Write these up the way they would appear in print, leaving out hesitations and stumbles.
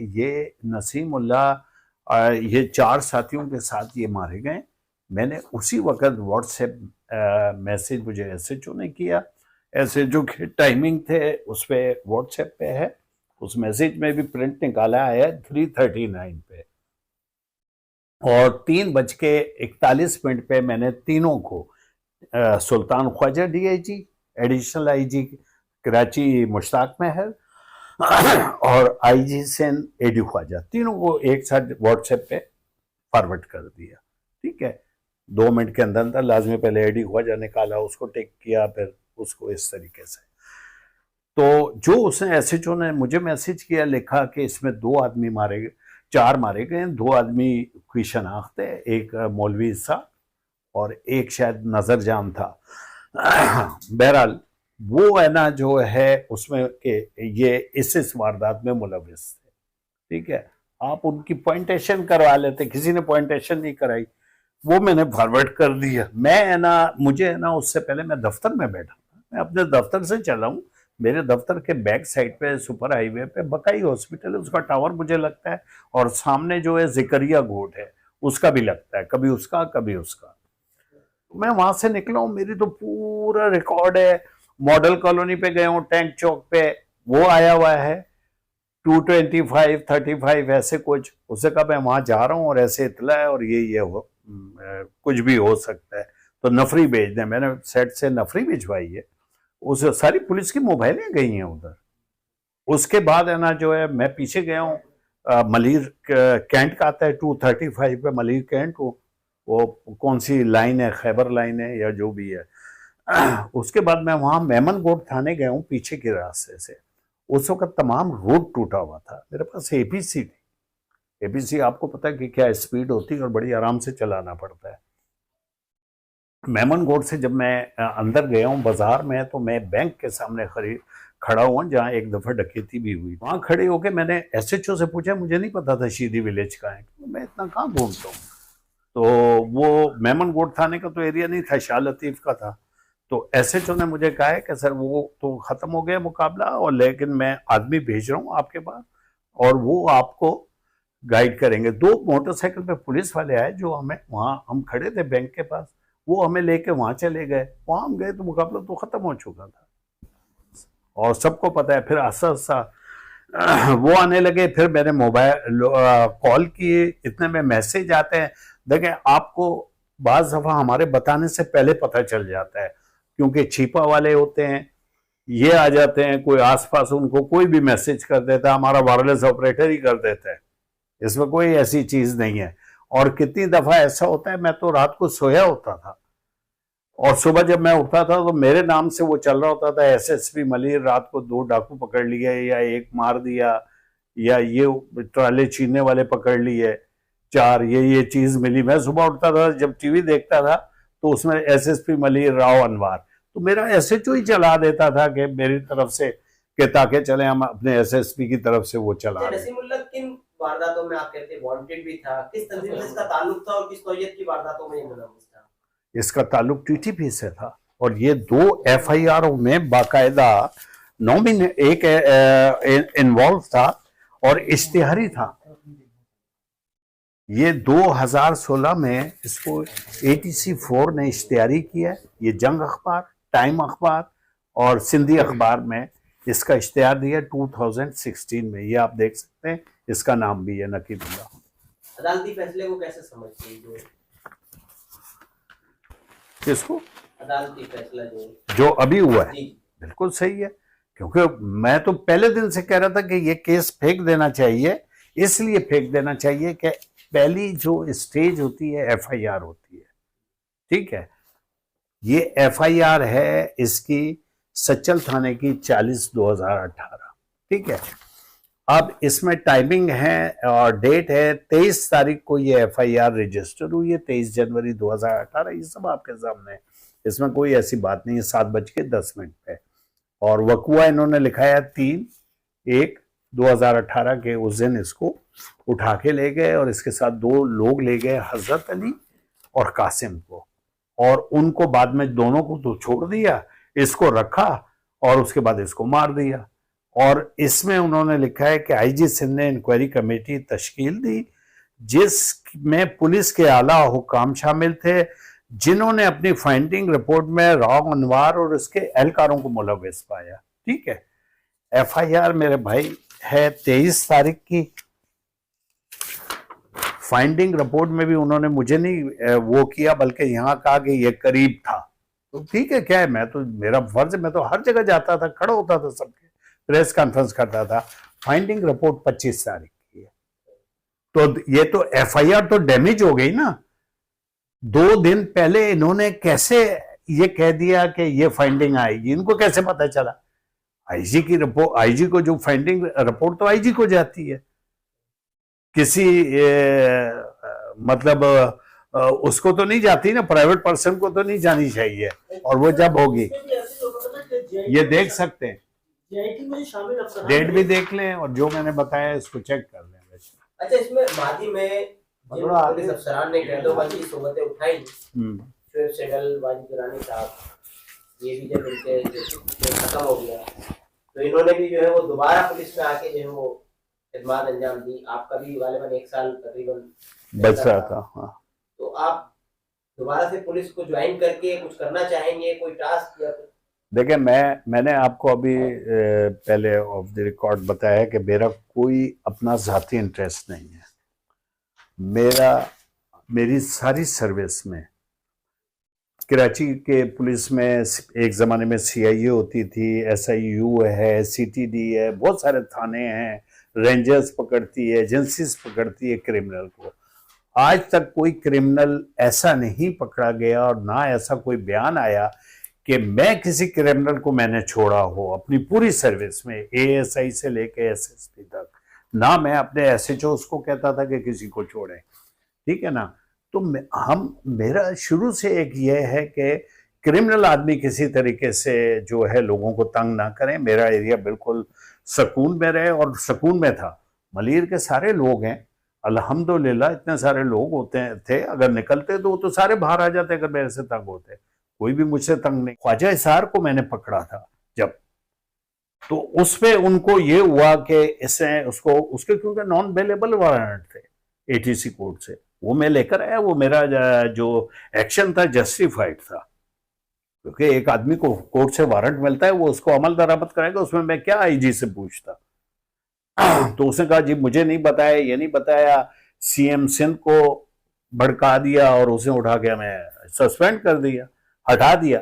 ये नसीमुल्लाह ये 4 साथियों के साथ ये मारे गए। मैंने उसी वक्त व्हाट्सएप मैसेज मुझे एसएचओ ने किया, एसएचओ के टाइमिंग थे उस पर व्हाट्सएप पे है, उस मैसेज में भी प्रिंट निकाला है 3:39 पे, और 3:41 पे मैंने तीनों को Sultan Khwaja DIG, additional IG Karachi Mushtaq Mahar और आईजी सेन एडी ख्वाजा, तीनों को एक साथ व्हाट्सएप पे फॉरवर्ड कर दिया। ठीक है, 2 मिनट के अंदर अंदर लाजमी पहले एडी ख्वाजा निकाला, उसको टिक किया, फिर उसको इस तरीके से। तो जो उसने एसएचओ ने मुझे मैसेज किया, लिखा कि इसमें 2 आदमी मारे गए, 4 मारे गए, 2 आदमी की शनाख्त है, एक मौलवी सा और एक शायद नजर जान था। बहरहाल वो है ना जो है उसमें के ये इस वारदात में मुलविस थे। ठीक है, आप उनकी पॉइंटेशन करवा लेते, किसी ने पॉइंटेशन नहीं कराई, वो मैंने फॉरवर्ड कर दिया। मैं है ना, मुझे है ना, उससे पहले मैं दफ्तर में बैठा था, मैं अपने दफ्तर से चला हूँ, मेरे दफ्तर के बैक साइड पे सुपर हाईवे पे बकाई हॉस्पिटल है, उसका टावर मुझे लगता है, और सामने जो है जिकरिया घोट है उसका भी लगता है, कभी उसका कभी उसका। मैं वहां से निकला हूँ, मेरी तो पूरा रिकॉर्ड है। मॉडल कॉलोनी पे गए हूँ, टैंक चौक पे वो आया हुआ है 225 35 ऐसे कुछ, उससे कहा मैं वहां जा रहा हूँ और ऐसे इतला है और ये हो कुछ भी हो सकता है, तो नफरी भेज दें। मैंने सेट से नफरी भिजवाई है, उस सारी पुलिस की मोबाइलें गई हैं उधर। उसके बाद है ना जो है मैं पीछे गया हूँ, मलिर कैंट का आता है 235 पे, मलिर कैंट वो कौन सी लाइन है, खैबर लाइन है या जो भी है। उसके बाद मैं वहां मेमनगोट थाने गया हूँ पीछे के रास्ते से। उस वक्त तमाम रोड टूटा हुआ था, मेरे पास एपीसी थी। एपीसी आपको पता है कि क्या स्पीड होती है और बड़ी आराम से चलाना पड़ता है। मेमनगोट से जब मैं अंदर गया हूँ बाजार में, तो मैं बैंक के सामने खड़ा हुआ जहाँ एक दफा डकैती भी हुई। वहां खड़े होके मैंने एसएचओ से पूछा, मुझे नहीं पता था शीदी विलेज का है, मैं इतना कहाँ घूमता हूँ। तो वो मेमनगोट थाने का तो एरिया नहीं था, शाह लतीफ का था। तो एसएचओ ने मुझे कहा है कि सर वो तो खत्म हो गया मुकाबला, और लेकिन मैं आदमी भेज रहा हूँ आपके पास और वो आपको गाइड करेंगे। 2 मोटरसाइकिल पे पुलिस वाले आए जो हमें, वहां हम खड़े थे बैंक के पास, वो हमें लेके वहां चले गए। वहां हम गए तो मुकाबला तो खत्म हो चुका था और सबको पता है। फिर आस्ता आस्ता वो आने लगे, फिर मैंने मोबाइल कॉल किए, इतने में मैसेज आते हैं। देखें, आपको बाज दफा हमारे बताने से पहले पता चल जाता है, क्योंकि छिपा वाले होते हैं, ये आ जाते हैं, कोई आसपास उनको कोई भी मैसेज कर देता है, हमारा वायरलेस ऑपरेटर ही कर देता है, इसमें कोई ऐसी चीज नहीं है। और कितनी दफा ऐसा होता है, मैं तो रात को सोया होता था और सुबह जब मैं उठता था तो मेरे नाम से वो चल रहा होता था, एसएसपी मलिर रात को 2 डाकू पकड़ लिए, या 1 मार दिया, या ये ट्राले छीनने वाले पकड़ लिए 4, ये चीज मिली। मैं सुबह उठता था, जब टीवी देखता था तो उसमें एसएसपी मलिर, राव अनवार, तो मेरा एसएचओ ही चला देता था कि मेरी तरफ से, कि ताकि चले हम अपने एसएसपी की तरफ से वो चला रहे। नसीमुल्लाह किन वारदातों में आप कहते हैं वांटेड भी था, किस तंजीम से इसका ताल्लुक था और किस नौयत की वारदातों में ये मुलव्वस था? इसका ताल्लुक टीटीपी से था और ये 2 एफआईआर में बाकायदा नॉमिन एक इन्वॉल्व था और इश्तिहारी था। ये 2016 में इसको एटीसी 4 ने इश्तिहारी किया। ये जंग अखबार, टाइम अखबार और सिंधी अखबार में इसका इश्तिहार दिया 2016 में। ये आप देख सकते हैं, इसका नाम भी है नकीबुल्लाह। अदालती फैसले को कैसे समझते हैं? किसको? अदालती फैसला जो अभी हुआ है बिल्कुल सही है, क्योंकि मैं तो पहले दिन से कह रहा था कि ये केस फेंक देना चाहिए। इसलिए फेंक देना चाहिए कि पहली जो स्टेज होती है एफआईआर होती है, ठीक है। ये एफआईआर है इसकी सच्चल थाने की 40/2018, ठीक है। अब इसमें टाइमिंग है और डेट है 23 तारीख को ये एफआईआर रजिस्टर हुई है, 23 जनवरी 2018। ये सब आपके सामने, इसमें कोई ऐसी बात नहीं है। 7:10 पे और वकुआ इन्होंने लिखा है 3/1/2018 के उस दिन इसको उठा के ले गए और इसके साथ 2 लोग ले गए, हजरत अली और कासिम को, और उनको बाद में दोनों को तो छोड़ दिया, इसको रखा और उसके बाद इसको मार दिया। और इसमें उन्होंने लिखा है कि आईजी सिंध ने इंक्वायरी कमेटी तश्कील दी जिसमें पुलिस के आला हुकाम शामिल थे, जिन्होंने अपनी फाइंडिंग रिपोर्ट में राव अनवार और उसके एहलकारों को मुलव्विस पाया। ठीक है, एफआईआर मेरे भाई है 23 तारीख की। फाइंडिंग रिपोर्ट में भी उन्होंने मुझे नहीं वो किया, बल्कि यहाँ कहा कि ये करीब था। तो ठीक है, क्या है, मैं तो, मेरा फर्ज है, मैं तो हर जगह जाता था, खड़ा होता था, सबके प्रेस कॉन्फ्रेंस करता था। फाइंडिंग रिपोर्ट 25 तारीख की है, तो ये तो एफआईआर तो डैमेज हो गई ना। 2 दिन पहले इन्होंने कैसे ये कह दिया कि ये फाइंडिंग आएगी, इनको कैसे पता चला? आईजी की रिपोर्ट, आईजी को जो फाइंडिंग रिपोर्ट तो आईजी को जाती है, किसी मतलब उसको तो नहीं जाती ना, प्राइवेट पर्सन को तो नहीं जानी चाहिए। और वो जब होगी, ये देख सकते हैं, डेट भी देख लें और जो मैंने बताया इसको चेक कर लें। अच्छा, इसमें मादी में पुलिस अफसरान ने कैदों सोबतें उठाई, फिर सेडल वाजिद दुरानी साहब, ये भी जब उनके खत्म हो गया तो इन्होंने भी जो है वो दोबारा पुलिस में आके जो है वो खिदमत अंजाम दी। आपका भी गालिबन 1 साल तकरीबन बच रहा था। हाँ, तो आप दोबारा से पुलिस को ज्वाइन करके कुछ करना चाहेंगे, कोई टास्क या? देखिए, मैंने आपको अभी पहले ऑफ द रिकॉर्ड बताया कि मेरा कोई अपना जाती इंटरेस्ट नहीं है। मेरी सारी सर्विस में, कराची के पुलिस में एक ज़माने में सीआईए होती थी, एसआईयू है, सीटीडी है, बहुत सारे थाने हैं, रेंजर्स पकड़ती है, एजेंसीज पकड़ती है क्रिमिनल को। आज तक कोई क्रिमिनल ऐसा नहीं पकड़ा गया और ना ऐसा कोई बयान आया कि मैं किसी क्रिमिनल को मैंने छोड़ा हो अपनी पूरी सर्विस में, एएसआई से लेके एसएसपी तक। ना मैं अपने एसएचओ को कहता था कि किसी को छोड़े, ठीक है ना। तो मेरा शुरू से एक ये है कि क्रिमिनल आदमी किसी तरीके से जो है लोगों को तंग ना करें, मेरा एरिया बिल्कुल सुकून में रहे, और सुकून में था। मलीर के सारे लोग हैं अल्हम्दुलिल्लाह, इतने सारे लोग होते थे, अगर निकलते तो वो तो सारे बाहर आ जाते अगर मेरे से तंग होते, कोई भी मुझसे तंग नहीं। ख्वाजा इसार को मैंने पकड़ा था जब, तो उसपे उनको ये हुआ कि इसने उसके क्योंकि नॉन बेलेबल वारंट थे एटीसी कोर्ट से, वो मैं लेकर आया। वो मेरा जो एक्शन था जस्टिफाइड था, क्योंकि एक आदमी को कोर्ट से वारंट मिलता है, वो उसको अमल दरामद करेगा, उसमें मैं क्या आईजी से पूछता। तो उसने कहा जी मुझे नहीं बताया, ये नहीं बताया, सीएम सिंध को भड़का दिया और उसे उठा के मैं सस्पेंड कर दिया, हटा दिया।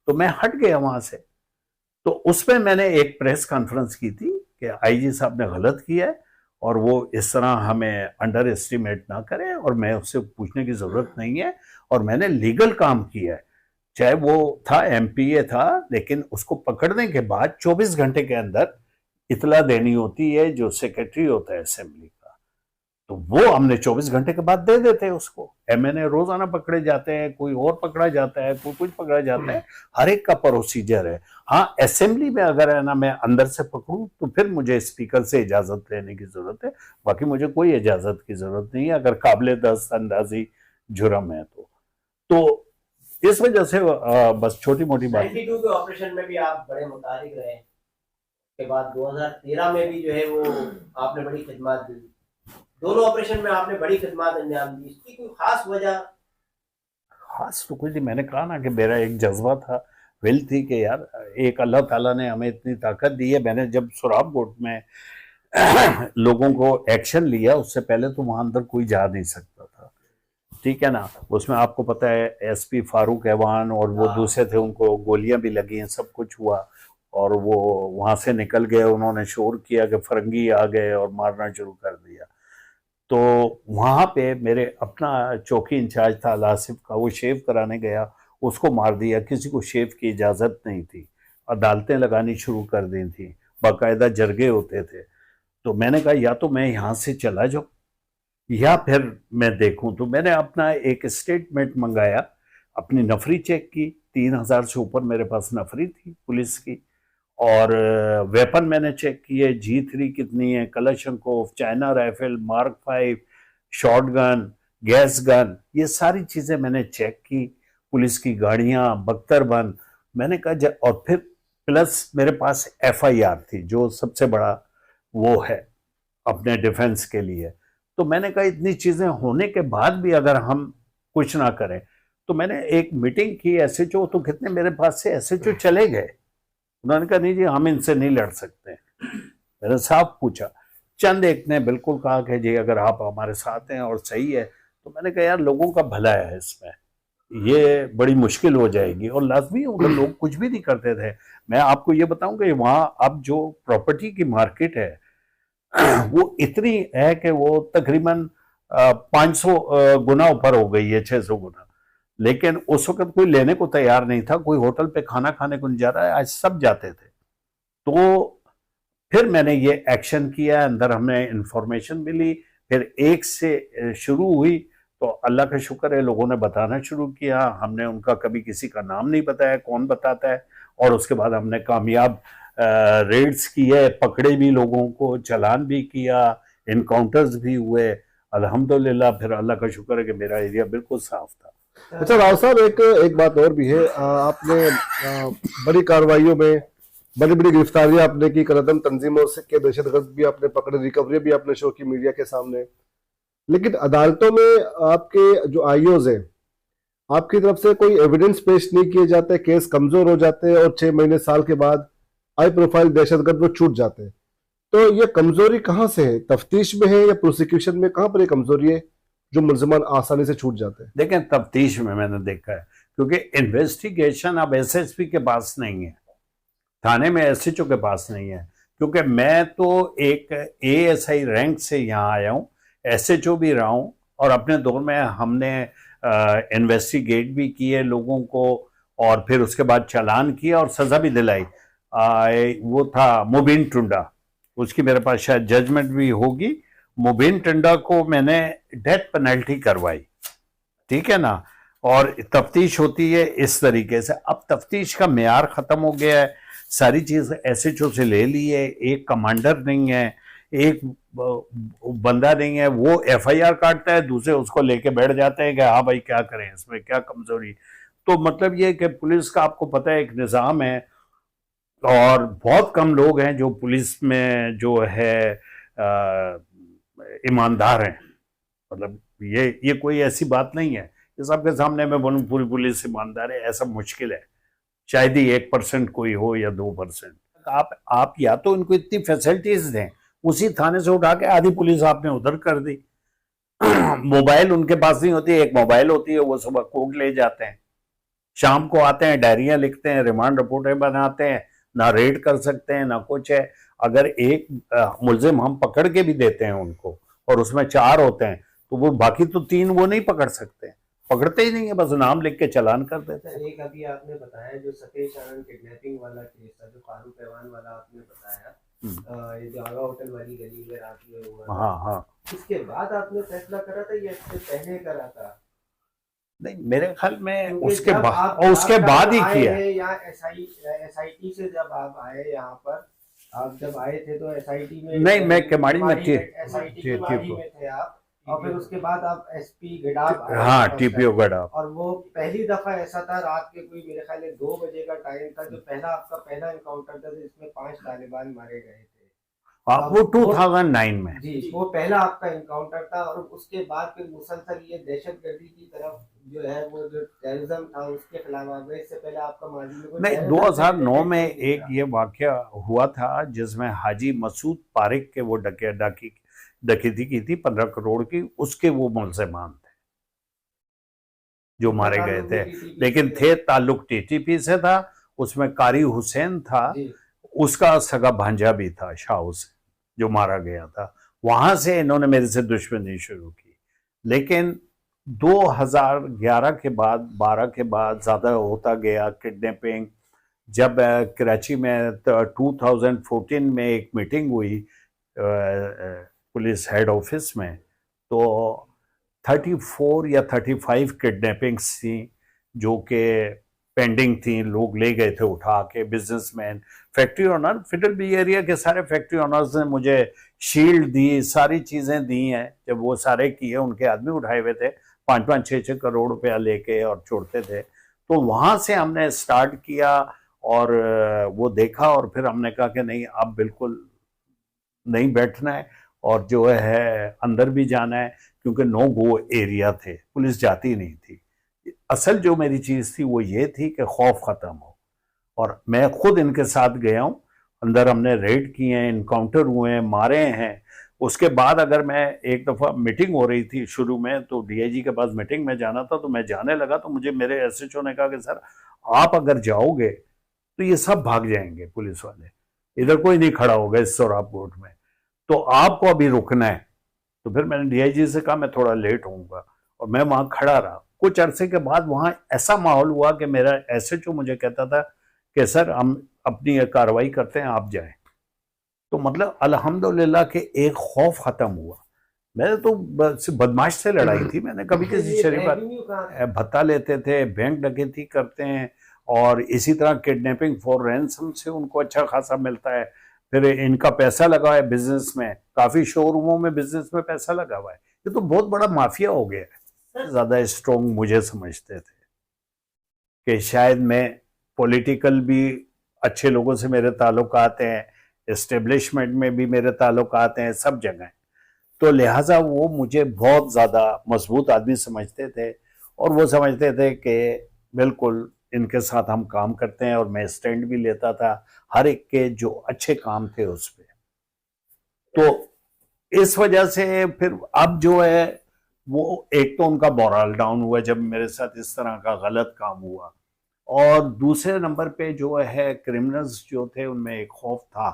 तो मैं हट गया वहां से। तो उसमें मैंने एक प्रेस कॉन्फ्रेंस की थी कि आईजी साहब ने गलत किया है और वो इस तरह हमें अंडर एस्टिमेट ना करें, और मैं उससे पूछने की जरूरत नहीं है, और मैंने लीगल काम किया है। चाहे वो था एमपीए था, लेकिन उसको पकड़ने के बाद 24 घंटे के अंदर इतला देनी होती है जो सेक्रेटरी होता है असेंबली का, तो वो हमने 24 घंटे के बाद दे देते हैं उसको। एमएनए रोजाना पकड़े जाते हैं, कोई और पकड़ा जाता है, कोई कुछ पकड़ा जाता है, हर एक का प्रोसीजर है। हाँ, असेंबली में अगर है ना मैं अंदर से पकड़ूं तो फिर मुझे स्पीकर से इजाजत लेने की जरूरत है, बाकी मुझे कोई इजाजत की जरूरत नहीं है अगर काबिले दस्त अंदाजी जुर्म है तो इस वजह से बस छोटी मोटी बात। 92 के ऑपरेशन में भी आप बड़े मुतारिक रहे, के बाद 2013 में भी जो है वो आपने बड़ी खिदमत दी। दोनों ऑपरेशन में आपने बड़ी खिदमत अंजाम दी, इसकी कोई खास वजह? खास तो कुछ नहीं, मैंने कहा ना कि मेरा एक जज्बा था, विल थी कि यार एक अल्लाह ताला ने हमें इतनी ताकत दी है। मैंने जब सुराब कोर्ट में लोगों को एक्शन लिया, उससे पहले तो वहां अंदर कोई जा नहीं सकता था, ठीक है ना। उसमें आपको पता है एसपी फारूक एवान और वो दूसरे थे, उनको गोलियां भी लगी हैं, सब कुछ हुआ, और वो वहां से निकल गए। उन्होंने शोर किया कि फरंगी आ गए और मारना शुरू कर दिया। तो वहां पे मेरे अपना चौकी इंचार्ज था आसिफ का, वो शेव कराने गया, उसको मार दिया। किसी को शेव की इजाजत नहीं थी, अदालतें लगानी शुरू कर दी थी, बाकायदा जरगे होते थे। तो मैंने कहा या तो मैं यहाँ से चला जाऊं या फिर मैं देखूं। तो मैंने अपना एक स्टेटमेंट मंगाया, अपनी नफरी चेक की, 3000 से ऊपर मेरे पास नफरी थी पुलिस की, और वेपन मैंने चेक किए, G3 कितनी है, Kalashnikov, China rifle, mark 5, short gun, gas gun, ये सारी चीजें मैंने चेक की, पुलिस की गाड़ियां, बख्तरबंद। मैंने कहा और फिर प्लस मेरे पास FIR थी जो सबसे बड़ा वो है अपने डिफेंस के लिए। तो मैंने कहा इतनी चीजें होने के बाद भी अगर हम कुछ ना करें, तो मैंने एक मीटिंग की SHO, तो कितने मेरे पास से SHO चले गए। उन्होंने कहा नहीं जी हम इनसे नहीं लड़ सकते। मैंने साफ पूछा, चंद एक ने बिल्कुल कहा कि जी अगर आप हमारे साथ हैं और सही है, तो मैंने कहा यार लोगों का भला है इसमें, ये बड़ी मुश्किल हो जाएगी। और लाजमी उधर लोग कुछ भी नहीं करते थे। मैं आपको ये बताऊं कि वहां अब जो प्रॉपर्टी की मार्केट है वो इतनी है कि वो तकरीबन 500 गुना ऊपर हो गई है, 600 गुना। लेकिन उस वक्त कोई लेने को तैयार नहीं था, कोई होटल पे खाना खाने को नहीं जा रहा है, आज सब जाते थे। तो फिर मैंने ये एक्शन किया, अंदर हमें इंफॉर्मेशन मिली, फिर एक से शुरू हुई, तो अल्लाह का शुक्र है लोगों ने बताना शुरू किया। हमने उनका कभी किसी का नाम नहीं बताया, कौन बताता है। और उसके बाद हमने कामयाब रेड्स किए, पकड़े भी लोगों को, चालान भी किया, इनकाउंटर्स भी हुए अल्हम्दुलिल्लाह। फिर अल्लाह का शुक्र है कि मेरा एरिया बिल्कुल साफ था। अच्छा राव साहब, एक बात और भी है, आपने बड़ी कार्रवाइयों में बड़ी बड़ी गिरफ्तारियां आपने की, कदम तंजीमों से के दहशतगर्द भी आपने पकड़े, रिकवरी भी आपने शो की मीडिया के सामने। लेकिन अदालतों में आपके जो आईओज हैं, आपकी तरफ से कोई एविडेंस पेश नहीं किए जाते, केस कमजोर हो जाते हैं और 6 महीने साल के बाद हाई प्रोफाइल दहशतगर्द वो छूट जाते हैं। तो ये कमजोरी कहाँ से है? तफ्तीश में है या प्रोसिक्यूशन में? कहाँ पर ये कमजोरी है जो मुलजमान आसानी से छूट जाते हैं? देखें, तफ्तीश में मैंने देखा है, क्योंकि इन्वेस्टिगेशन अब SSP के पास नहीं है, थाने में SHO के पास नहीं है। क्योंकि मैं तो एक ASI रैंक से यहाँ आया हूँ, SHO भी रहा हूँ, और अपने दौर में हमने इन्वेस्टिगेट भी किए लोगों को, और फिर उसके बाद चालान किया और सजा भी दिलाई। वो था मुबीन टुंडा, उसकी मेरे पास शायद जजमेंट भी होगी। मुबीन टुंडा को मैंने डेथ पेनल्टी करवाई, ठीक है ना। और तफ्तीश होती है इस तरीके से। अब तफ्तीश का मेयार खत्म हो गया है, सारी चीज SHO से ले ली है, एक कमांडर नहीं है, एक बंदा नहीं है, वो FIR काटता है, दूसरे उसको लेके बैठ जाते हैं कि हाँ भाई क्या करें, इसमें क्या कमजोरी। तो मतलब ये कि पुलिस का आपको पता है एक निज़ाम है, और बहुत कम लोग हैं जो पुलिस में जो है ईमानदार हैं। मतलब ये कोई ऐसी बात नहीं है कि सबके सामने मैं बोलूँ पूरी पुलिस ईमानदार है, ऐसा मुश्किल है। शायद ही 1% कोई हो या 2%। आप या तो इनको इतनी फैसिलिटीज दें, उसी थाने से उठा के आधी पुलिस आपने उधर कर दी। मोबाइल उनके पास नहीं होती, एक मोबाइल होती है, वो सुबह कोर्ट ले जाते हैं, शाम को आते हैं, डायरियां लिखते हैं, रिमांड रिपोर्टें बनाते हैं, ना रेड कर सकते हैं ना कुछ है। अगर एक मुलजिम हम पकड़ के भी देते हैं उनको, और उसमें 4 होते हैं, तो वो बाकी तो 3 वो नहीं पकड़ सकते, पकड़ते ही नहीं है, बस नाम लिख के चालान कर देते हैं। एक अभी आपने बताया जो सतीश आनंद किडनैपिंग वाला केस था, जो फारूक रहमान वाला आपने बताया, ये जो आगा होटल वाली गली में रात में हुआ, हाँ, इसके बाद आपने फैसला करा था या इससे पहले करा था? नहीं, मेरे ख्याल में उसके बाद ही किया। या SIT से जब आप आए यहाँ पर, आप जब आए थे तो SIT में नहीं, मैं केमाड़ी में SIT केमाड़ी में थे आप, और फिर उसके बाद आप SP गडाफ, हाँ TPO गडाफ। और वो पहली दफा ऐसा था, रात के कोई मेरे ख्याल 2 बजे का टाइम था, जो आपका पहला एनकाउंटर था जिसमें 5 तालिबान मारे गए थे। वो 2009 में जी, वो पहला आपका एनकाउंटर था। और उसके बाद फिर मुसलसल ये दहशतगर्दी की तरफ जो है, वो जो टेररिज्म था उसके खिलाफ आ गए। इससे पहले आपका माजी में नहीं, 2009 में एक ये वाकया हुआ था जिसमें हाजी मसूद पारिक के वो डकैती की थी 15 करोड़ की, उसके वो मुलजमान थे जो मारे गए थे, लेकिन थे ताल्लुक TTP से था। उसमें कारी हुसैन था, उसका सगा भांजा भी था शाह से, जो मारा गया था। वहां से इन्होंने मेरे से दुश्मनी शुरू की। लेकिन 2011 के बाद 12 के बाद ज्यादा होता गया किडनैपिंग। जब कराची में 2014 में एक मीटिंग हुई पुलिस हेड ऑफिस में, तो 34 या 35 किडनैपिंग्स थी जो कि पेंडिंग थी, लोग ले गए थे उठा के, बिजनेसमैन, फैक्ट्री ओनर, फिडल बी एरिया के सारे फैक्ट्री ओनर्स ने मुझे शील्ड दी, सारी चीजें दी हैं। जब वो सारे किए, उनके आदमी उठाए हुए थे, 5-5, 6-6 करोड़ रुपया लेके और छोड़ते थे। तो वहां से हमने स्टार्ट किया, और वो देखा और फिर हमने कहा कि नहीं, आप बिल्कुल नहीं बैठना है और जो है अंदर भी जाना है, क्योंकि नो गो एरिया थे, पुलिस जाती नहीं थी। असल जो मेरी चीज़ थी वो ये थी कि खौफ ख़त्म हो, और मैं खुद इनके साथ गया हूँ अंदर, हमने रेड किए हैं, इनकाउंटर हुए हैं, मारे हैं। उसके बाद अगर मैं एक दफ़ा मीटिंग हो रही थी शुरू में, तो डीआईजी के पास मीटिंग में जाना था, तो मैं जाने लगा तो मुझे मेरे एसएचओ ने कहा कि सर आप अगर जाओगे तो ये सब भाग जाएंगे पुलिस वाले, इधर कोई नहीं खड़ा होगा इस सोराब कोर्ट में, तो आपको अभी रुकना है। तो फिर मैंने डीआईजी से कहा मैं थोड़ा लेट होऊंगा, और मैं वहां खड़ा रहा। कुछ अरसे के बाद वहां ऐसा माहौल हुआ कि मेरा एसएचओ मुझे कहता था कि सर हम अपनी कार्रवाई करते हैं, आप जाएं। तो मतलब अल्हम्दुलिल्लाह के एक खौफ खत्म हुआ। मैंने तो बदमाश से लड़ाई थी, मैंने कभी किसी शरीफ भत्ता लेते थे, बैंक डकैती करते हैं, और इसी तरह किडनैपिंग फॉर रैंसम से उनको अच्छा खासा मिलता है। फिर इनका पैसा लगा है बिजनेस में, काफी शोरूमों में बिजनेस में पैसा लगा हुआ है। ये तो बहुत बड़ा माफिया हो गया है। ज्यादा स्ट्रॉन्ग मुझे समझते थे कि शायद मैं पॉलिटिकल भी अच्छे लोगों से मेरे ताल्लुकात हैं, एस्टेब्लिशमेंट में भी मेरे ताल्लुकात हैं, सब जगह। तो लिहाजा वो मुझे बहुत ज़्यादा मजबूत आदमी समझते थे, और वो समझते थे कि बिल्कुल इनके साथ हम काम करते हैं, और मैं स्टैंड भी लेता था हर एक के जो अच्छे काम थे उस पर। तो इस वजह से फिर अब जो है वो एक तो उनका मोरल डाउन हुआ जब मेरे साथ इस तरह का गलत काम हुआ, और दूसरे नंबर पे जो है क्रिमिनल्स जो थे उनमें एक खौफ था।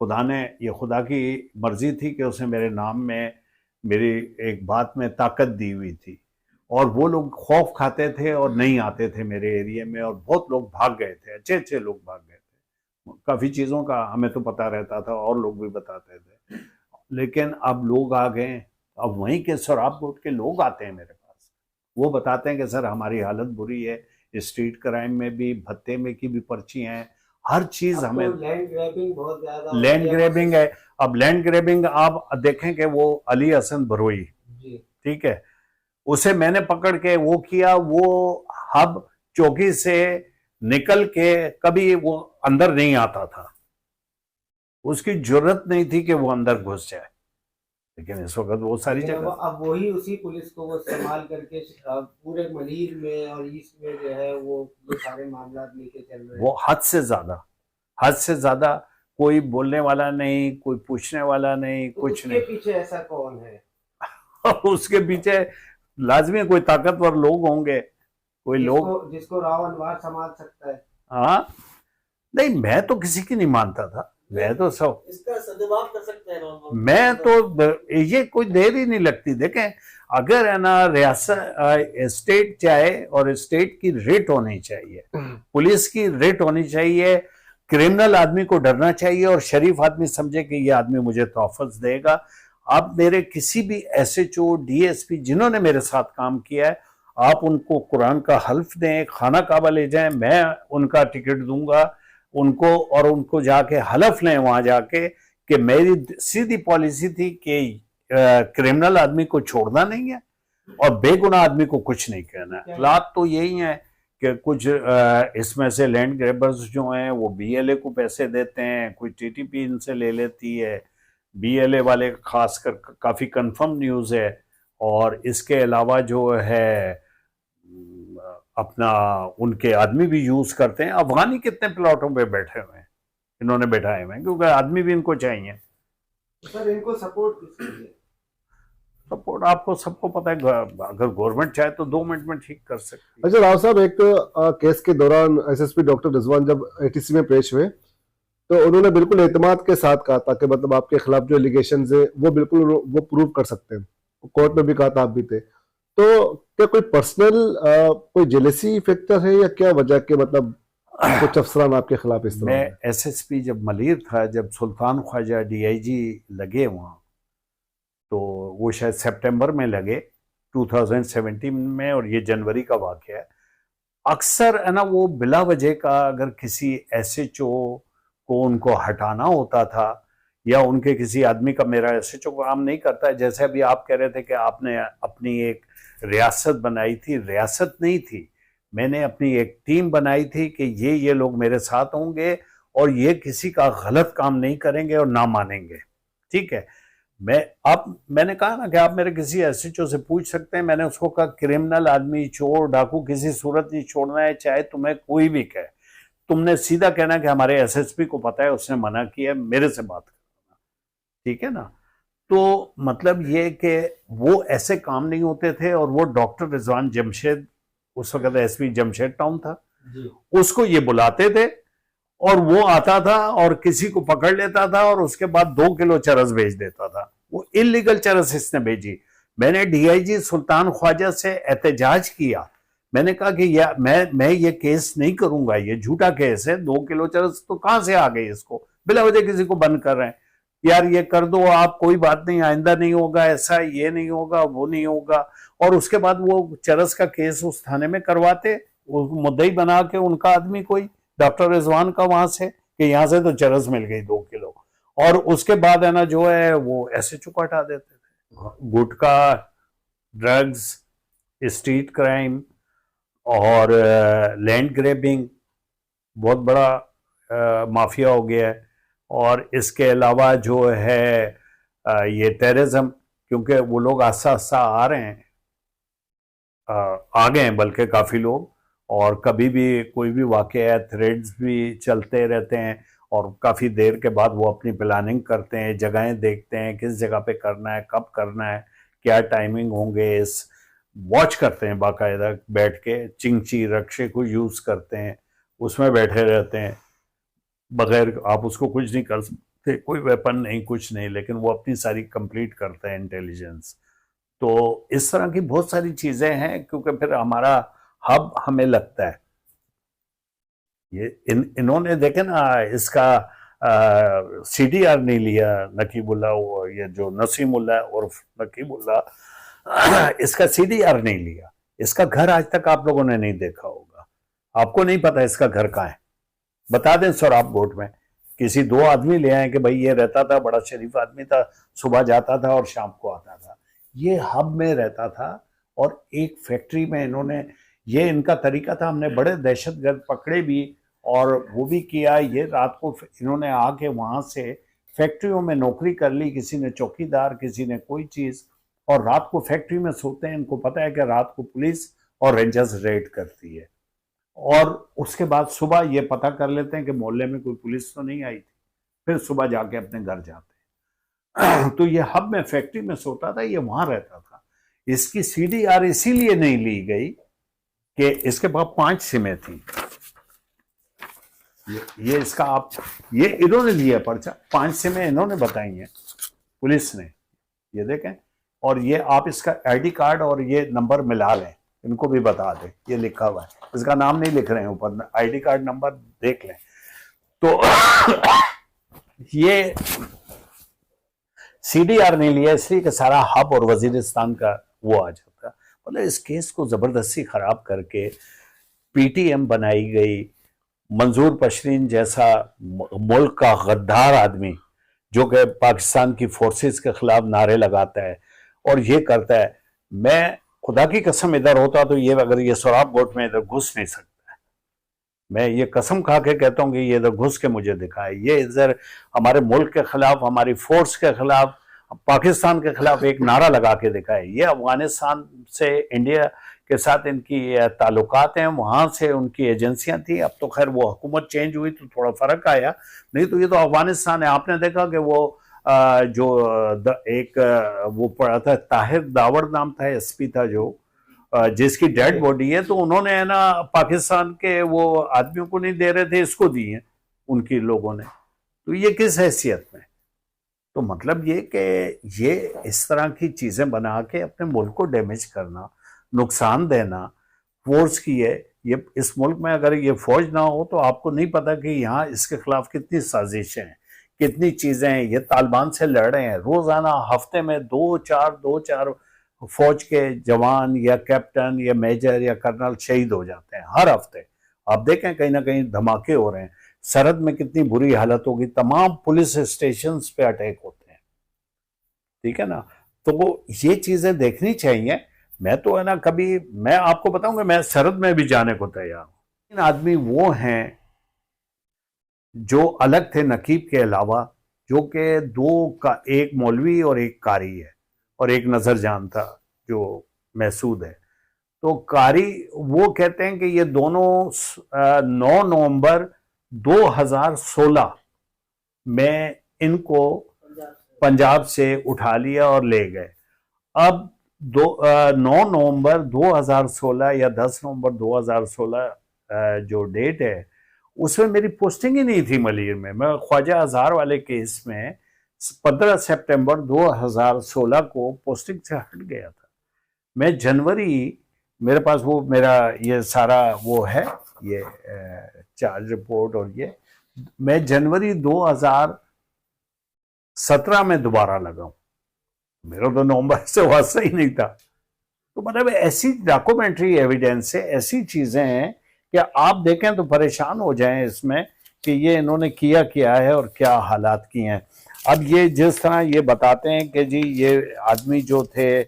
खुदा ने, ये खुदा की मर्जी थी कि उसने मेरे नाम में मेरी एक बात में ताकत दी हुई थी, और वो लोग खौफ खाते थे और नहीं आते थे मेरे एरिया में, और बहुत लोग भाग गए थे, अच्छे अच्छे लोग भाग गए थे। काफ़ी चीज़ों का हमें तो पता रहता था और लोग भी बताते थे, लेकिन अब लोग आ गए। अब वहीं के सोराब कोर्ट के लोग आते हैं मेरे पास, वो बताते हैं कि सर हमारी हालत बुरी है, स्ट्रीट क्राइम में भी, भत्ते में की भी पर्ची हैं, हर चीज हमें। लैंड ग्रैबिंग बहुत ज्यादा, लैंड ग्रैबिंग है। अब लैंड ग्रैबिंग आप देखें कि वो अली हसन बरोई, ठीक है, उसे मैंने पकड़ के वो किया, वो हब चौकी से निकल के कभी वो अंदर नहीं आता था, उसकी जरूरत नहीं थी कि वो अंदर घुस जाए, लेकिन इस वक्त वो सारी जगह। अब वही उसी पुलिस को वो इस्तेमाल करके पूरे मलीर में और ईस्ट में जो है वो सारे मामला लेके चल रहे हैं। वो हद से ज्यादा कोई बोलने वाला नहीं, कोई पूछने वाला नहीं, तो कुछ नहीं। उसके पीछे ऐसा कौन है? उसके पीछे लाजमी कोई ताकतवर लोग होंगे, कोई लोग जिसको राव अनवार संभाल सकता है। हाँ, नहीं मैं तो किसी की नहीं मानता था, मैं तो सब इसका सदुपयोग कर सकते हैं। मैं तो ये कोई देर ही नहीं लगती। देखें, अगर है ना रियासत स्टेट चाहे, और स्टेट की रेट होनी चाहिए, पुलिस की रेट होनी चाहिए, क्रिमिनल आदमी को डरना चाहिए, और शरीफ आदमी समझे कि ये आदमी मुझे तोहफत देगा। आप मेरे किसी भी एसएचओ, डीएसपी जिन्होंने मेरे साथ काम किया है, आप उनको कुरान का हल्फ दें, खाना काबा ले जाएं, मैं उनका टिकट दूंगा उनको, और उनको जाके हलफ लें वहां जाके कि मेरी सीधी पॉलिसी थी कि क्रिमिनल आदमी को छोड़ना नहीं है और बेगुनाह आदमी को कुछ नहीं कहना है। हालात तो यही है कि कुछ इसमें से लैंड ग्रैबर्स जो हैं वो बीएलए को पैसे देते हैं, कोई टीटीपी इनसे ले लेती है, बीएलए वाले खासकर काफ़ी कंफर्म न्यूज़ है। और इसके अलावा जो है अपना उनके आदमी भी यूज़ करते हैं। अफगानी कितने प्लॉटों पे बैठे हुए हैं, इन्होंने बैठाए हुए हैं, क्योंकि आदमी भी इनको चाहिए। सर इनको सपोर्ट किसके लिए? सपोर्ट आपको सबको पता है, अगर गवर्नमेंट चाहे तो 2 मिनट में ठीक कर सकती है। अच्छा राव साहब, एक केस के दौरान एसएसपी डॉक्टर रिजवान जब एटीसी में पेश हुए तो उन्होंने बिल्कुल एतमाद के साथ कहा था कि मतलब आपके खिलाफ जो एलिगेशंस है वो बिल्कुल वो प्रूव कर सकते हैं, कोर्ट में भी कहा था, आप भी थे। तो क्या कोई पर्सनल कोई जेलेसी फैक्टर है या क्या वजह के मतलब कुछ अफसरान आपके खिलाफ इस तरह? मैं एसएसपी जब मलिर था, जब सुल्तान ख्वाजा डीआईजी लगे वहाँ, तो वो शायद सितंबर में लगे 2017 में, और ये जनवरी का वाक़या है। अक्सर है ना वो बिला वजह का अगर किसी एसएचओ को उनको हटाना होता था, या उनके किसी आदमी का, मेरा एसएचओ काम नहीं करता है, जैसे अभी आप कह रहे थे कि आपने अपनी एक रियासत बनाई थी, रियासत नहीं थी, मैंने अपनी एक टीम बनाई थी कि ये लोग मेरे साथ होंगे और ये किसी का गलत काम नहीं करेंगे और ना मानेंगे। ठीक है, मैंने कहा ना कि आप मेरे किसी एसएचओ से पूछ सकते हैं। मैंने उसको कहा क्रिमिनल आदमी, चोर, डाकू किसी सूरत नहीं छोड़ना है, चाहे तुम्हें कोई भी कहे। तुमने सीधा कहना कि हमारे एसएसपी को पता है, उसने मना किया, मेरे से बात करना। ठीक है ना। तो मतलब ये कि वो ऐसे काम नहीं होते थे। और वो डॉक्टर रिजवान जमशेद, उस वक्त एसपी जमशेद टाउन था, उसको ये बुलाते थे और वो आता था और किसी को पकड़ लेता था और उसके बाद 2 किलो चरस भेज देता था। वो इलीगल चरस इसने भेजी। मैंने डीआईजी सुल्तान ख्वाजा से एहतजाज किया। मैंने कहा कि मैं ये केस नहीं करूंगा, ये झूठा केस है। 2 किलो चरस तो कहां से आ गई, इसको बिला वजह किसी को बंद कर रहे हैं। यार ये कर दो आप, कोई बात नहीं, आइंदा नहीं होगा ऐसा, ये नहीं होगा, वो नहीं होगा। और उसके बाद वो चरस का केस उस थाने में करवाते, वो मुद्दई बना के उनका आदमी कोई डॉक्टर रिजवान का वहां से, कि यहां से तो चरस मिल गई 2 किलो। और उसके बाद है ना जो है वो एसएचओ को हटा देते थे। गुटखा, ड्रग्स, स्ट्रीट क्राइम और लैंड ग्रैबिंग बहुत बड़ा माफिया हो गया है। और इसके अलावा जो है ये टेररिज्म, क्योंकि वो लोग आस्ता आस्ता आ रहे हैं, आ गए हैं बल्कि काफ़ी लोग। और कभी भी कोई भी वाकया, थ्रेड्स भी चलते रहते हैं और काफ़ी देर के बाद वो अपनी प्लानिंग करते हैं, जगहें देखते हैं किस जगह पे करना है, कब करना है, क्या टाइमिंग होंगे, इस वॉच करते हैं बाकायदा बैठ के। चिंची रक्शे को यूज़ करते हैं, उसमें बैठे रहते हैं, बगैर आप उसको कुछ नहीं कर सकते, कोई वेपन नहीं, कुछ नहीं, लेकिन वो अपनी सारी कंप्लीट करते हैं इंटेलिजेंस। तो इस तरह की बहुत सारी चीज़ें हैं, क्योंकि फिर हमारा हब हमें लगता है ये इन्होंने देखे ना इसका सीडीआर नहीं लिया नकीबुल्ला, वो ये जो नसीमुल्ला उर्फ नकीबुल्ला, इसका सीडीआर नहीं लिया। इसका घर आज तक आप लोगों ने नहीं देखा होगा, आपको नहीं पता इसका घर कहाँ है। बता दें सोराब गोट में किसी 2 आदमी ले आए कि भाई ये रहता था, बड़ा शरीफ आदमी था, सुबह जाता था और शाम को आता था। ये हब में रहता था और एक फैक्ट्री में इन्होंने, ये इनका तरीका था, हमने बड़े दहशतगर्द पकड़े भी और वो भी किया। ये रात को इन्होंने आके वहाँ से फैक्ट्रियों में नौकरी कर ली, किसी ने चौकीदार, किसी ने कोई चीज़, और रात को फैक्ट्री में सोते हैं। इनको पता है कि रात को पुलिस और रेंजर्स रेड करती है, और उसके बाद सुबह ये पता कर लेते हैं कि मोहल्ले में कोई पुलिस तो नहीं आई थी, फिर सुबह जाके अपने घर जाते हैं। तो ये हब में फैक्ट्री में सोता था, ये वहां रहता था। इसकी सीडीआर इसीलिए नहीं ली गई कि इसके पास 5 सिमें थी। ये इसका आप, ये इन्होंने लिया पर्चा, 5 सिमें इन्होंने बताई हैं पुलिस ने, ये देखें। और ये आप इसका आईडी कार्ड और ये नंबर मिला लें, इनको भी बता दें, ये लिखा हुआ है, इसका नाम नहीं लिख रहे हैं ऊपर, आईडी कार्ड नंबर देख लें। तो ये सीडीआर नहीं लिया इसलिए कि सारा हब और वजीरिस्तान का वो आ जाता। मतलब इस केस को जबरदस्ती खराब करके पीटीएम बनाई गई। मंजूर पशरीन जैसा मुल्क का गद्दार आदमी जो कि पाकिस्तान की फोर्सेस के खिलाफ नारे लगाता है और ये करता है, मैं खुदा की कसम इधर होता तो ये, अगर ये सोराब गोट में इधर घुस नहीं सकता है। मैं ये कसम खा के कहता हूँ कि ये इधर घुस के मुझे दिखाए, ये इधर हमारे मुल्क के खिलाफ, हमारी फोर्स के खिलाफ, पाकिस्तान के खिलाफ एक नारा लगा के दिखाए। ये अफगानिस्तान से इंडिया के साथ इनकी ताल्लुकात हैं, वहाँ से उनकी एजेंसियां थी। अब तो खैर वो हुकूमत चेंज हुई तो थोड़ा फर्क आया, नहीं तो ये तो अफगानिस्तान है। आपने देखा कि वो वो पड़ा था, ताहिर दावड़ नाम था, एसपी था, जो जिसकी डेड बॉडी है, तो उन्होंने है ना पाकिस्तान के वो आदमियों को नहीं दे रहे थे, इसको दी है उनकी लोगों ने। तो ये किस हैसियत में? तो मतलब ये कि ये इस तरह की चीजें बना के अपने मुल्क को डैमेज करना, नुकसान देना फोर्स की है। ये इस मुल्क में अगर ये फौज ना हो तो आपको नहीं पता कि यहाँ इसके खिलाफ कितनी साजिशें हैं, कितनी चीजें हैं। ये तालिबान से लड़ रहे हैं, रोजाना हफ्ते में 2-4 फौज के जवान या कैप्टन या मेजर या कर्नल शहीद हो जाते हैं हर हफ्ते। आप देखें कहीं ना कहीं धमाके हो रहे हैं। सरहद में कितनी बुरी हालत होगी, तमाम पुलिस स्टेशन पे अटैक होते हैं, ठीक है ना। तो ये चीजें देखनी चाहिए। मैं तो है ना, कभी मैं आपको बताऊंगा, मैं सरहद में भी जाने को तैयार हूं। 3 आदमी वो हैं जो अलग थे नकीब के अलावा, जो कि 2 का, एक मौलवी और एक कारी है और एक नजर जान था जो महसूद है। तो कारी वो कहते हैं कि ये दोनों 9 नवंबर 2016 में इनको पंजाब से उठा लिया और ले गए। अब 9 नवंबर 2016 या 10 नवंबर 2016 जो डेट है, उसमें मेरी पोस्टिंग ही नहीं थी मलीर में। मैं ख्वाजा हज़ार वाले केस में 15 सितंबर 2016 को पोस्टिंग से हट गया था। मैं जनवरी, मेरे पास वो मेरा ये सारा वो है, ये चार्ज रिपोर्ट, और ये मैं जनवरी 2017 में दोबारा लगा हूं। मेरा तो नवंबर से वास्ता ही नहीं था। तो मतलब ऐसी डॉक्यूमेंट्री एविडेंस है, ऐसी चीजें हैं कि आप देखें तो परेशान हो जाएं इसमें कि ये इन्होंने किया है और क्या हालात किए हैं। अब ये जिस तरह ये बताते हैं कि जी ये आदमी जो थे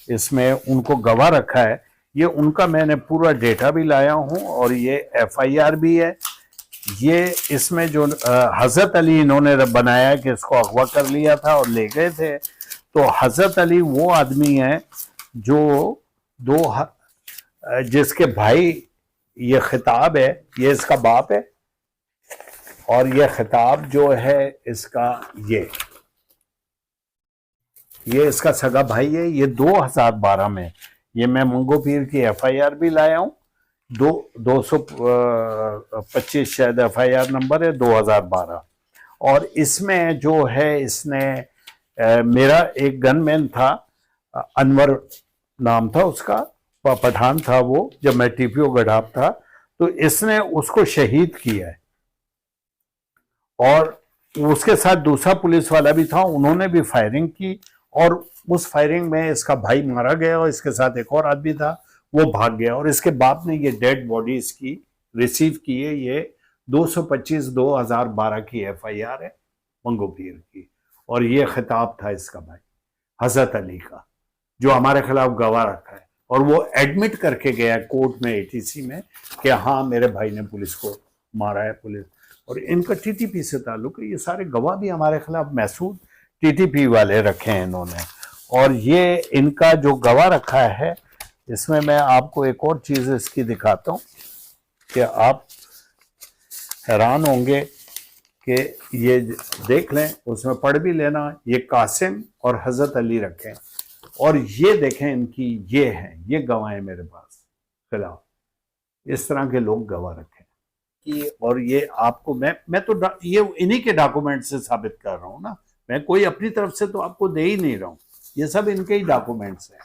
इसमें उनको गवाह रखा है, ये उनका मैंने पूरा डेटा भी लाया हूं और ये FIR भी है। ये इसमें जो हजरत अली इन्होंने बनाया कि इसको अगवा कर लिया था और ले गए थे। तो हजरत अली वो आदमी है जो जिसके भाई, ये खिताब है, ये इसका बाप है, और ये खिताब जो है इसका ये इसका सगा भाई है। ये 2012 में, ये मैं मंगो पीर की FIR भी लाया हूं, 225 शायद FIR नंबर है 2012। और इसमें जो है इसने मेरा एक गनमैन था, अनवर नाम था उसका, पठान था वो, जब मैं TPO गढ़ाब था, तो इसने उसको शहीद किया है। और उसके साथ दूसरा पुलिस वाला भी था, उन्होंने भी फायरिंग की और उस फायरिंग में इसका भाई मारा गया और इसके साथ एक और आदमी था, वो भाग गया। और इसके बाप ने ये डेड बॉडी इसकी रिसीव की है। ये 225/2012 की FIR है मंगो पीर की, और ये खिताब था इसका भाई हजरत अली का, जो हमारे खिलाफ गवाह रखा है। और वो एडमिट करके गया कोर्ट में ATC में कि हाँ मेरे भाई ने पुलिस को मारा है, पुलिस। और इनका TTP से ताल्लुक है, ये सारे गवाह भी हमारे खिलाफ महसूद TTP वाले रखे हैं इन्होंने। और ये इनका जो गवाह रखा है, इसमें मैं आपको एक और चीज़ इसकी दिखाता हूँ कि आप हैरान होंगे कि ये देख लें, उसमें पढ़ भी लेना। ये कासिम और हजरत अली रखें, और ये देखें इनकी ये हैं, ये गवाह हैं मेरे पास खिलाफ। इस तरह के लोग गवाह रखें कि, और ये आपको मैं तो ये इन्हीं के डॉक्यूमेंट से साबित कर रहा हूँ ना, मैं कोई अपनी तरफ से तो आपको दे ही नहीं रहा हूँ, ये सब इनके ही डॉक्यूमेंट्स हैं,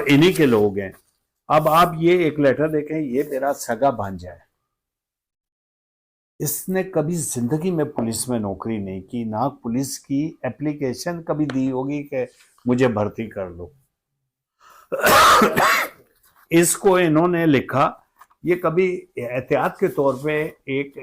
इन्हीं के लोग हैं। अब आप ये एक लेटर देखें, ये मेरा सगा भांजा है, इसने कभी जिंदगी में पुलिस में नौकरी नहीं की, ना पुलिस की एप्लीकेशन कभी दी होगी कि मुझे भर्ती कर लो। इसको इन्होंने लिखा, ये कभी एहतियात के तौर पे एक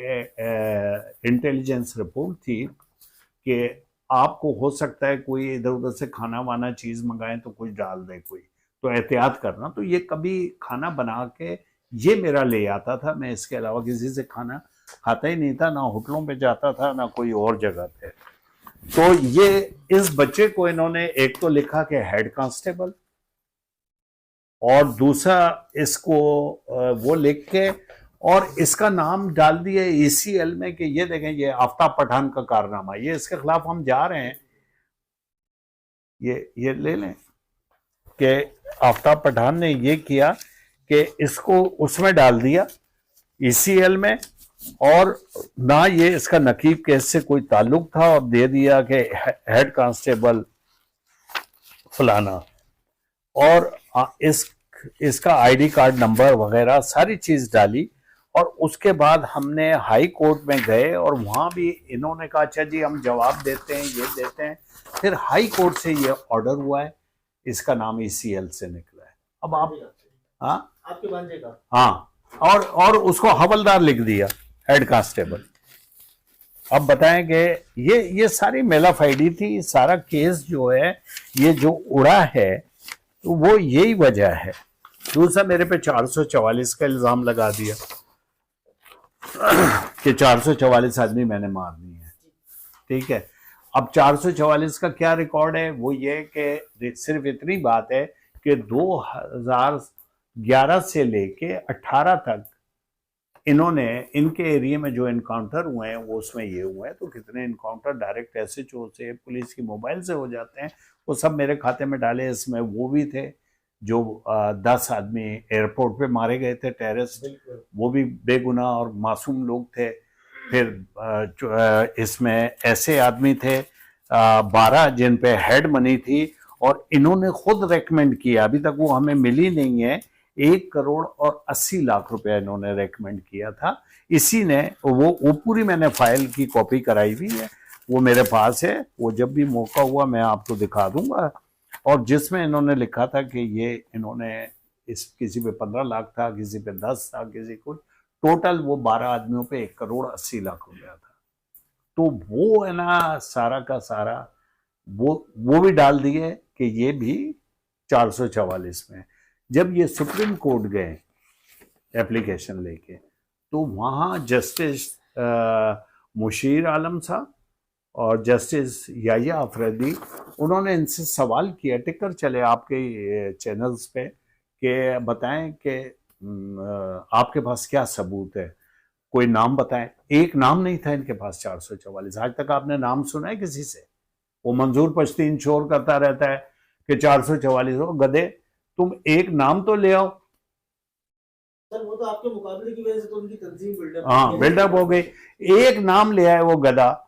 इंटेलिजेंस रिपोर्ट थी कि आपको हो सकता है कोई इधर उधर से खाना वाना चीज मंगाएं तो कुछ डाल दे कोई, तो एहतियात करना। तो ये कभी खाना बना के ये मेरा ले आता था, मैं इसके अलावा किसी से खाना खाता ही नहीं था, ना होटलों पे जाता था ना कोई और जगह पे। तो ये इस बच्चे को इन्होंने एक तो लिखा कि हेड कांस्टेबल, और दूसरा इसको वो लिख के और इसका नाम डाल दिया ECL में कि ये देखें ये आफ्ताब पठान का कारनामा, ये इसके खिलाफ हम जा रहे हैं, ये ले लें कि आफ्ताब पठान ने ये किया कि इसको उसमें डाल दिया ECL में, और ना ये इसका नकीब केस से कोई ताल्लुक था, और दे दिया कि हेड कांस्टेबल फलाना, और इसका ID कार्ड नंबर वगैरह सारी चीज डाली। और उसके बाद हमने हाई कोर्ट में गए और वहां भी इन्होंने कहा अच्छा जी हम जवाब देते हैं, ये देते हैं। फिर हाई कोर्ट से ये ऑर्डर हुआ है, इसका नाम ECL से निकला है। अब आप, हाँ आपके भांजे का, हाँ, और उसको हवलदार लिख दिया, हेड कांस्टेबल। अब बताएं कि ये सारी मेलाफाइडी थी, सारा केस जो है ये जो उड़ा है तो वो यही वजह है। दूसरा मेरे पे 444 का इल्जाम लगा दिया कि 444 आदमी मैंने मार दिए हैं। ठीक है, अब 444 का क्या रिकॉर्ड है? वो ये कि सिर्फ इतनी बात है कि 2011 से लेके 18 तक इन्होंने इनके एरिया में जो इनकाउंटर हुए हैं वो उसमें ये हुए हैं। तो कितने इनकाउंटर डायरेक्ट एसएचओ से, पुलिस की मोबाइल से हो जाते हैं, वो सब मेरे खाते में डाले। इसमें वो भी थे जो 10 आदमी एयरपोर्ट पे मारे गए थे टेररिस्ट, वो भी बेगुनाह और मासूम लोग थे। फिर इसमें ऐसे आदमी थे 12 जिन पे हेड मनी थी और इन्होंने खुद रेकमेंड किया, अभी तक वो हमें मिली नहीं है, 1,80,00,000 रुपया इन्होंने रेकमेंड किया था। इसी ने वो पूरी मैंने फाइल की कॉपी कराई हुई है, वो मेरे पास है, वो जब भी मौका हुआ मैं आपको दिखा दूंगा। और जिसमें इन्होंने लिखा था कि ये इन्होंने किसी पे 15 लाख था, किसी पे 10 था, किसी को टोटल वो 12 आदमियों पे 1,80,00,000 रुपया था। तो वो है ना सारा का सारा वो भी डाल दिए कि ये भी 444 में। जब ये सुप्रीम कोर्ट गए एप्लीकेशन लेके तो वहाँ जस्टिस मुशीर आलम साहब और जस्टिस याया अफरीदी, उन्होंने इनसे सवाल किया, टिकर चले आपके चैनल्स पे, कि बताएं कि आपके पास क्या सबूत है, कोई नाम बताएं। एक नाम नहीं था इनके पास 444। आज तक आपने नाम सुना है किसी से? वो मंजूर पश्तीन शोर करता रहता है कि 444 हो। गधे, तुम एक नाम तो ले आओ। सर वो तो आपके मुकाबले की वजह से तो उनकी तंजीम बिल्डअप, हाँ बिल्डअप हो गई। एक नाम ले आए वो गधा,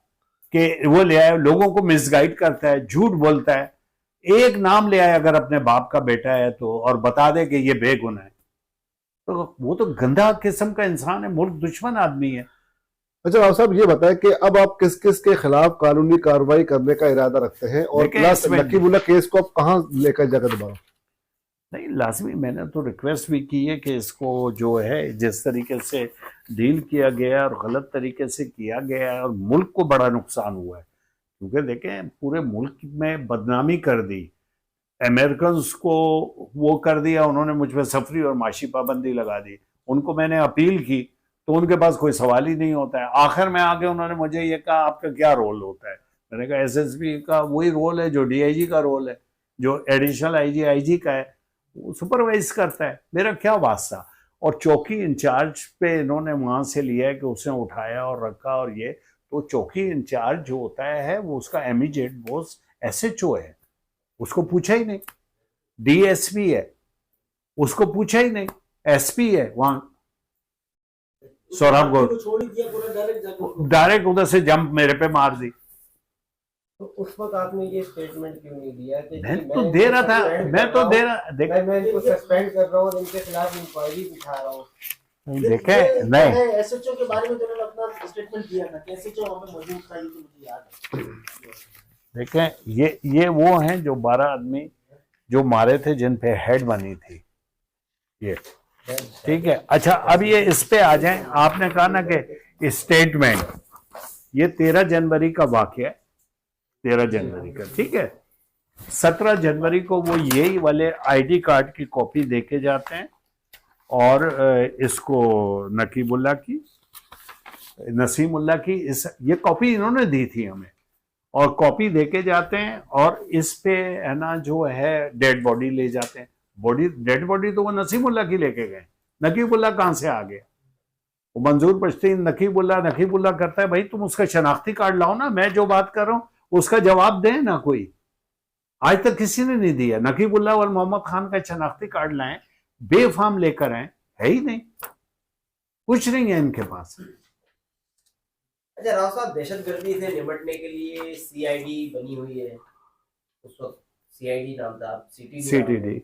कि वो ले आए, लोगों को मिसगाइड करता है, झूठ बोलता है। एक नाम ले आए अगर अपने बाप का बेटा है तो, और बता दे कि ये बेगुनाह है, तो वो तो गंदा किस्म का इंसान है, मुल्क दुश्मन आदमी है। अच्छा राव साहब, ये बताएं कि अब आप किस किस के खिलाफ कानूनी कार्रवाई करने का इरादा रखते हैं, और प्लस नकीबुल्लाह केस को आप कहां लेकर जाकर दोबारा? नहीं, लाजमी मैंने तो रिक्वेस्ट भी की है कि इसको जो है जिस तरीके से डील किया गया और गलत तरीके से किया गया है, और मुल्क को बड़ा नुकसान हुआ है, क्योंकि देखें पूरे मुल्क में बदनामी कर दी, अमेरिकन को वो कर दिया, उन्होंने मुझ पर सफरी और माशी पाबंदी लगा दी। उनको मैंने अपील की तो उनके पास कोई सवाल ही नहीं होता है। आखिर में आके उन्होंने मुझे ये कहा आपका क्या रोल होता है? मैंने कहा एसएसपी का वही रोल है जो डीआईजी का रोल है, जो एडिशनल आईजी का है, वो सुपरवाइज करता है, मेरा क्या वास्ता। और चौकी इंचार्ज पे इन्होंने वहां से लिया है कि उसने उठाया और रखा, और ये तो चौकी इंचार्ज जो होता है वो उसका इमीडिएट बॉस एसएचओ है, उसको पूछा ही नहीं। डीएसपी है, उसको पूछा ही नहीं। एसपी है वहां सौरभ गौर, डायरेक्ट उधर से जंप मेरे पे मार दी। तो उस वक्त आपने ये स्टेटमेंट क्यों नहीं दिया कि मैं तो दे रहा था, मैं इनको सस्पेंड कर रहा हूँ और इनके खिलाफ इंक्वायरी बिठा रहा हूँ? देखे नहीं, एसएचओ के बारे में तो उन्होंने अपना स्टेटमेंट दिया था कि एसएचओ हमें मौजूद था, ये तो मुझे याद है। देखें ये वो हैं जो 12 आदमी जो मारे थे, जिन पे हेड बनी थी ये, ठीक है। अच्छा अब ये इस पे आ जाएं। आपने कहा ना कि स्टेटमेंट, ये 13 जनवरी का वाकया है, 13 जनवरी का, ठीक है। 17 जनवरी को वो यही वाले आईडी कार्ड की कॉपी देके जाते हैं, और इसको नसीमुल्लाह की ये कॉपी इन्होंने दी थी हमें, और कॉपी देके जाते हैं, और इस पे है ना जो है डेड बॉडी ले जाते हैं। डेड बॉडी तो वो नसीमुल्लाह की लेके गए, नकीबुल्लाह कहां से आ गया? वो मंजूर पश्तीन नकीबुल्लाह करता है, भाई तुम उसका शनाख्ती कार्ड लाओ ना, मैं जो बात कर रहा हूं उसका जवाब दें ना। कोई आज तक किसी ने नहीं दिया। नकीबुल्लाह और मोहम्मद खान का शनाख्ती कार्ड लाएं, बेफाम लेकर आए, है ही नहीं, कुछ नहीं है इनके पास। अच्छा राव साहब, दहशतगर्दी से निपटने के लिए सीआईडी बनी हुई है, उस वक्त सीआईडी नाम था, सीटीडी।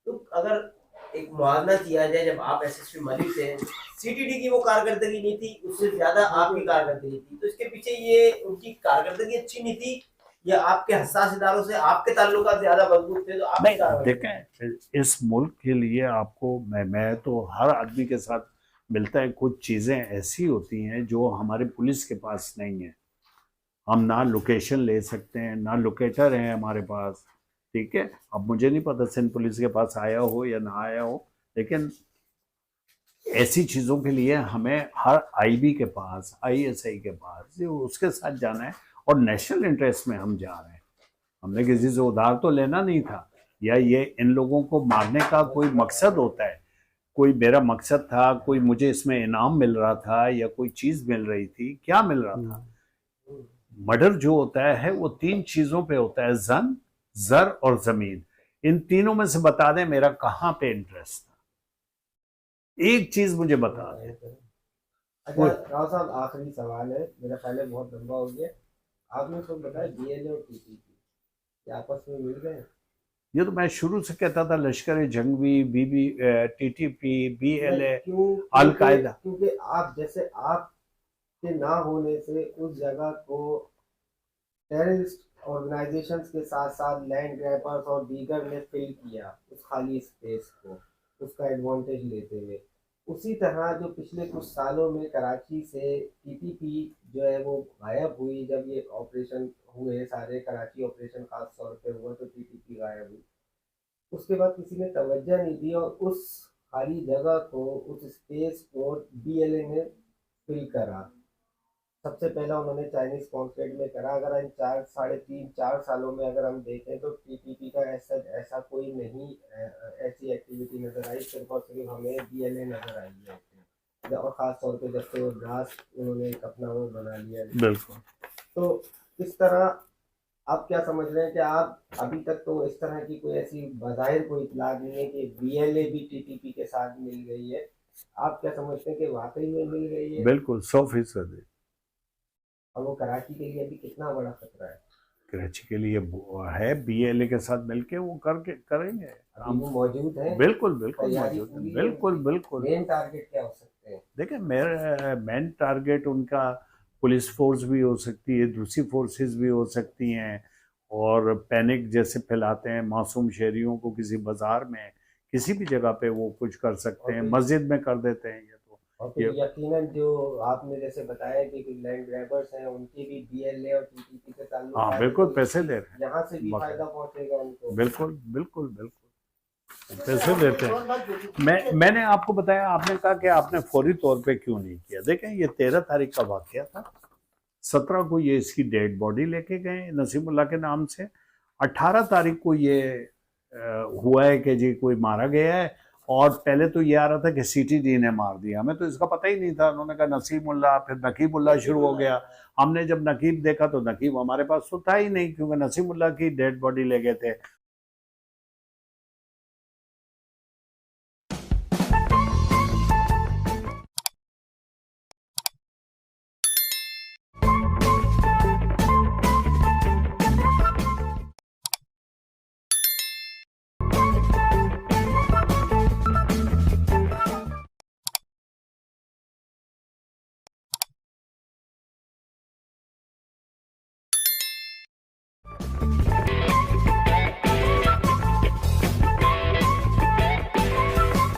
तो अगर एक मुआवजा किया जाए, जब आप एसएसपी मलिक थे, सीटीडी की वो कारकर्दगी नहीं थी, उससे ज्यादा आपकी कारकर्दगी थी, तो इसके पीछे ये उनकी कारकर्दगी अच्छी नहीं थी, या आपके हसास इदारों से आपके ताल्लुकात ज्यादा मजबूत थे? तो आप देखें, इस मुल्क के लिए आपको मैं तो हर आदमी के साथ मिलता है। कुछ चीज़ें ऐसी होती हैं जो हमारे पुलिस के पास नहीं है। हम ना लोकेशन ले सकते हैं, ना लोकेटर है हमारे पास, ठीक है। अब मुझे नहीं पता सिंध पुलिस के पास आया हो या ना आया हो, लेकिन ऐसी चीज़ों के लिए हमें हर आईबी के पास, आईएसआई के पास, ये उसके साथ जाना है। और नेशनल इंटरेस्ट में हम जा रहे हैं, हमने किसी से उधार तो लेना नहीं था, या ये इन लोगों को मारने का कोई मकसद होता है, कोई मेरा मकसद था, कोई मुझे इसमें इनाम मिल रहा था या कोई चीज़ मिल रही थी, क्या मिल रहा था? मर्डर जो होता है वो 3 चीज़ों पे होता है, जन, जर और जमीन। इन तीनों में से बता दें मेरा कहाँ पे इंटरेस्ट था, एक चीज मुझे बता दें। अच्छा राव साहब, आखिरी सवाल है, मेरा ख्याल है बहुत लंबा हो गया। आपने तो बताया बीएलए और टीटीपी आपस में मिल गए? ये तो मैं शुरू से कहता था, लश्कर जंगवी, बीबी, टीटीपी, बीएलए, अल-कायदा। क्योंकि आप जैसे आप के ना होने से उस जगह को टेररिस्ट ऑर्गेनाइजेशंस के साथ साथ लैंड ग्रैबर्स और दीगर ने फिल किया उस खाली स्पेस को, उसका एडवांटेज लेते हुए। उसी तरह जो पिछले कुछ सालों में कराची से टीटीपी जो है वो गायब हुई, जब ये ऑपरेशन हुए सारे, कराची ऑपरेशन खास तौर पे हुआ तो टीटीपी गायब हुई। उसके बाद किसी ने तवज्जो नहीं दी और उस खाली जगह को, उस स्पेस को बीएलए ने फिल करा। सबसे पहला उन्होंने चाइनीज कॉन्फ्लिक्ट में करा। अगर इन 3.5-4 सालों में अगर हम देखें तो टीटीपी का ऐसा कोई नहीं ऐसी एक्टिविटी नजर आई, सिर्फ और सिर्फ हमें बीएलए नजर आई है, और खास तौर पे जब से वो ग्रास उन्होंने एक अपना वो बना लिया। बिल्कुल। तो इस तरह आप क्या समझ रहे हैं कि आप अभी तक तो इस तरह की कोई ऐसी बज़ाहिर कोई इतला नहीं है कि बीएलए भी टीटीपी के साथ मिल गई है, आप क्या समझते हैं कि वाकई में मिल गई है? बिल्कुल 100%। और वो कराची के लिए अभी कितना बड़ा खतरा है? कराची के लिए है, बीएलए के साथ मिलके वो करेंगे हम मौजूद हैं? बिल्कुल बिल्कुल मौजूद हैं, बिल्कुल बिल्कुल। मेन टारगेट क्या हो सकते हैं? देखिए, मेरा मेन टारगेट उनका पुलिस फोर्स भी हो सकती है, दूसरी फोर्सेस भी हो सकती हैं, और पैनिक जैसे फैलाते हैं मासूम शहरियों को किसी बाजार में, किसी भी जगह पे वो कुछ कर सकते हैं, मस्जिद में कर देते हैं। और फिर यकीनन जो आपने जैसे बताया कि कुछ लैंड ग्रैबर्स हैं, उनके भी बीएलए और टीटीपी से ताल्लुक, हाँ बिल्कुल, पैसे दे रहे हैं, यहाँ से भी फायदा पहुंचेगा उनको। बिल्कुल बिल्कुल बिल्कुल पैसे देते हैं। मैंने आपको बताया, आपने कहा कि आपने फौरी तौर पे क्यों नहीं किया। देखें, ये 13 तारीख का वाकया था, 17 को ये इसकी डेड बॉडी लेके गए नसीमुल्लाह के नाम से, 18 तारीख को ये हुआ है कि जी कोई मारा गया है, और पहले तो ये आ रहा था कि सीटीडी ने मार दिया, हमें तो इसका पता ही नहीं था। उन्होंने कहा नसीमुल्लाह, फिर नकीबुल्लाह शुरू हो गया। हमने जब नकीब देखा तो नकीब हमारे पास तो था ही नहीं, क्योंकि नसीमुल्लाह की डेड बॉडी ले गए थे।